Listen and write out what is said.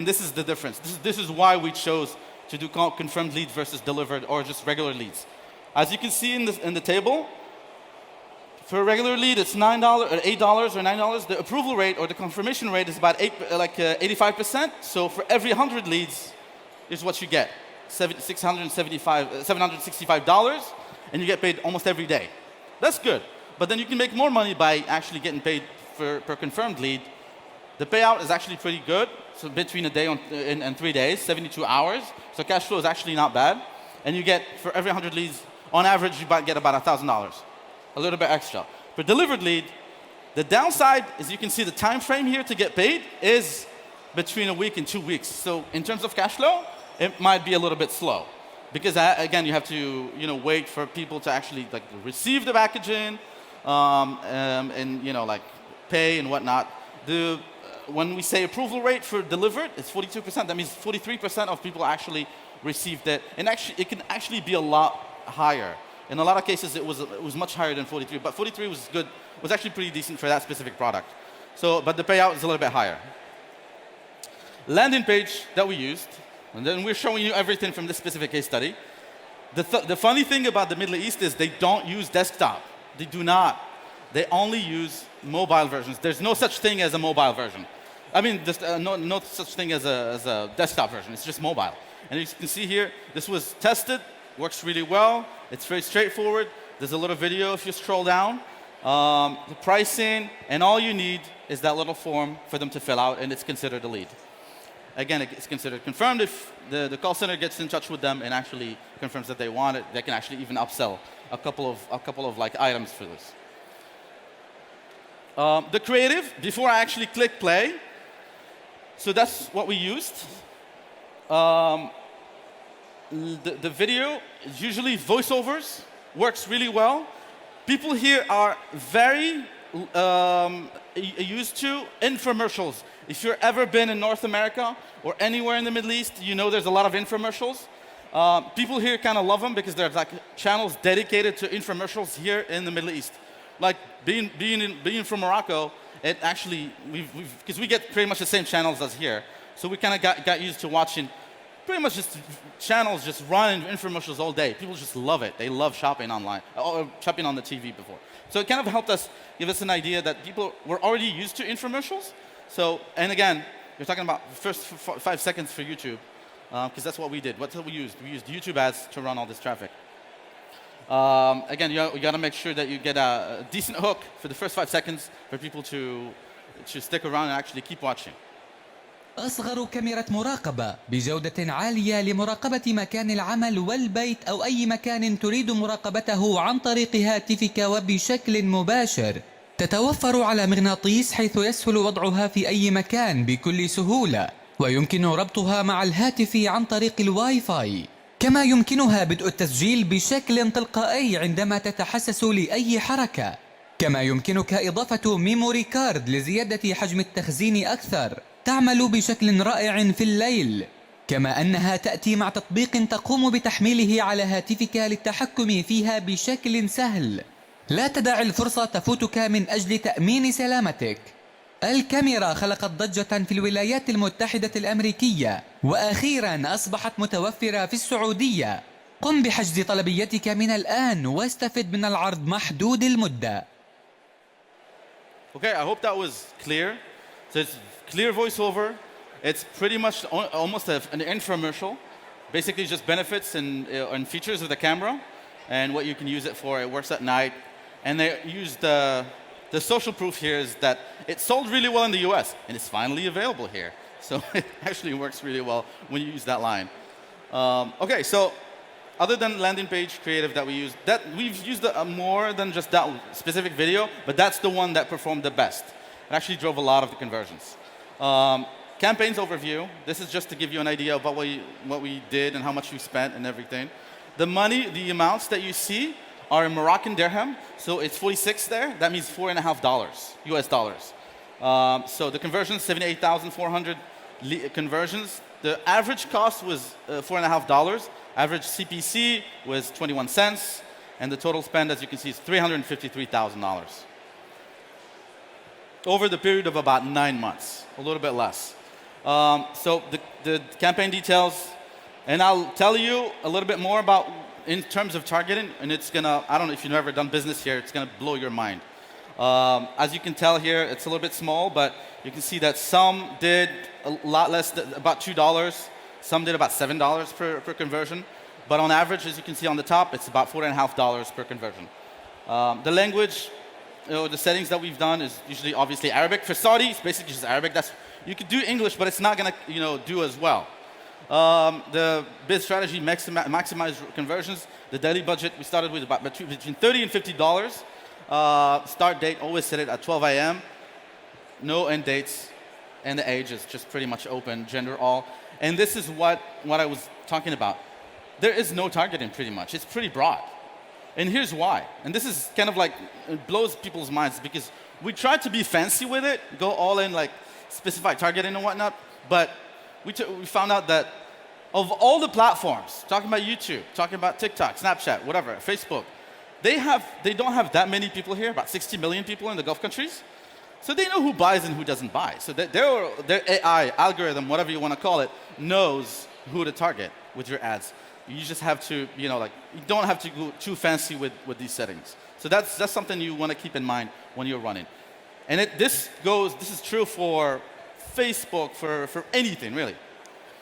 This is the difference. This is why we chose to do confirmed lead versus delivered or just regular leads. As you can see in the table, for a regular lead, it's $9 or $8 or $9. The approval rate or the confirmation rate is about 85%. So for every 100 leads, is what you get, $765, and you get paid almost every day. That's good. But then you can make more money by actually getting paid per confirmed lead. The payout is actually pretty good. So between a day and 3 days, 72 hours. So cash flow is actually not bad. And you get, for every 100 leads, on average, you get about $1,000. A little bit extra. For delivered lead, the downside is you can see the time frame here to get paid is between a week and 2 weeks. So in terms of cash flow, it might be a little bit slow. Because again, you have to wait for people to actually receive the packaging and pay and whatnot. When we say approval rate for delivered, it's 42%. That means 43% of people actually received it. And actually, it can actually be a lot higher. In a lot of cases, it was much higher than 43. But 43 was good. Was actually pretty decent for that specific product. But the payout is a little bit higher. Landing page that we used, and then we're showing you everything from this specific case study. The funny thing about the Middle East is they don't use desktop. They do not. They only use mobile versions. There's no such thing as a mobile version. I mean, no such thing as a desktop version. It's just mobile. And as you can see here, this was tested, works really well. It's very straightforward. There's a little video if you scroll down. The pricing, and all you need is that little form for them to fill out, and it's considered a lead. Again, it's considered confirmed if the call center gets in touch with them and actually confirms that they want it. They can actually even upsell a couple of items for this. The creative, before I actually click play, so that's what we used. The video is usually voiceovers, works really well. People here are very used to infomercials. If you've ever been in North America or anywhere in the Middle East, you know there's a lot of infomercials. People here kind of love them because there's channels dedicated to infomercials here in the Middle East. Like being from Morocco, it actually because we get pretty much the same channels as here, so we kind of got used to watching pretty much just channels just running infomercials all day. People just love it. They love shopping online or shopping on the TV before. So it kind of helped us give us an idea that people were already used to infomercials. So, and again, you're talking about the first 5 seconds for YouTube, because that's what we did. What's what we used? We used YouTube ads to run all this traffic. Again, you got to make sure that you get a decent hook for the first 5 seconds for people to stick around and actually keep watching. أصغر كاميرا مراقبة بجودة عالية لمراقبة مكان العمل والبيت أو أي مكان تريد مراقبته عن طريق هاتفك وبشكل مباشر. تتوفر على مغناطيس حيث يسهل وضعها في أي مكان بكل سهولة، ويمكن ربطها مع الهاتف عن طريق الواي فاي. كما يمكنها بدء التسجيل بشكل تلقائي عندما تتحسس لأي حركة. كما يمكنك إضافة ميموري كارد لزيادة حجم التخزين أكثر. تعمل بشكل رائع في الليل. كما أنها تأتي مع تطبيق تقوم بتحميله على هاتفك للتحكم فيها بشكل سهل. لا تدع الفرصة تفوتك من أجل تأمين سلامتك. الكاميرا خلقت ضجة في الولايات المتحدة الأمريكية، وأخيراً أصبحت متوفرة في السعودية. قم بحجز طلبيتك من الآن واستفد من العرض محدود المدة. Okay, I hope that was clear. So it's clear voiceover. It's pretty much almost an infomercial. Basically just benefits and features of the camera and what you can use it for. It works at night. And they use the social proof here is that it sold really well in the US and it's finally available here. So it actually works really well when you use that line. Okay, so other than landing page creative that we use, we've used more than just that specific video, but that's the one that performed the best. It actually drove a lot of the conversions. Campaigns overview. This is just to give you an idea of what we did and how much we spent and everything. The amounts that you see are in Moroccan dirham, so it's 46 there. That means $4.50 US dollars. So the conversions, 78,400 conversions. The average cost was $4.50. Average CPC was 21 cents, and the total spend, as you can see, is $353,000 over the period of about 9 months, a little bit less. So the campaign details, and I'll tell you a little bit more about in terms of targeting, and it's gonna, I don't know if you've ever done business here, it's gonna blow your mind. As you can tell here, it's a little bit small, but you can see that some did a lot less, about $2. Some did about $7 per conversion. But on average, as you can see on the top, it's about $4.50 per conversion. The language, the settings that we've done is usually obviously Arabic. For Saudi, it's basically just Arabic. You could do English, but it's not gonna do as well. The bid strategy maximize conversions. The daily budget we started with about between $30 and $50. Start date always set it at 12 a.m. No end dates, and the age is just pretty much open, gender all. And this is what I was talking about. There is no targeting pretty much. It's pretty broad. And here's why. And this is kind of like, it blows people's minds because we tried to be fancy with it, go all in like specific targeting and whatnot, but we found out that of all the platforms, talking about YouTube, talking about TikTok, Snapchat, whatever, Facebook, they don't have that many people here, about 60 million people in the Gulf countries. So they know who buys and who doesn't buy. So their AI, algorithm, whatever you want to call it, knows who to target with your ads. You just have to, you don't have to go too fancy with these settings. So that's something you want to keep in mind when you're running. And this is true for Facebook, for anything really.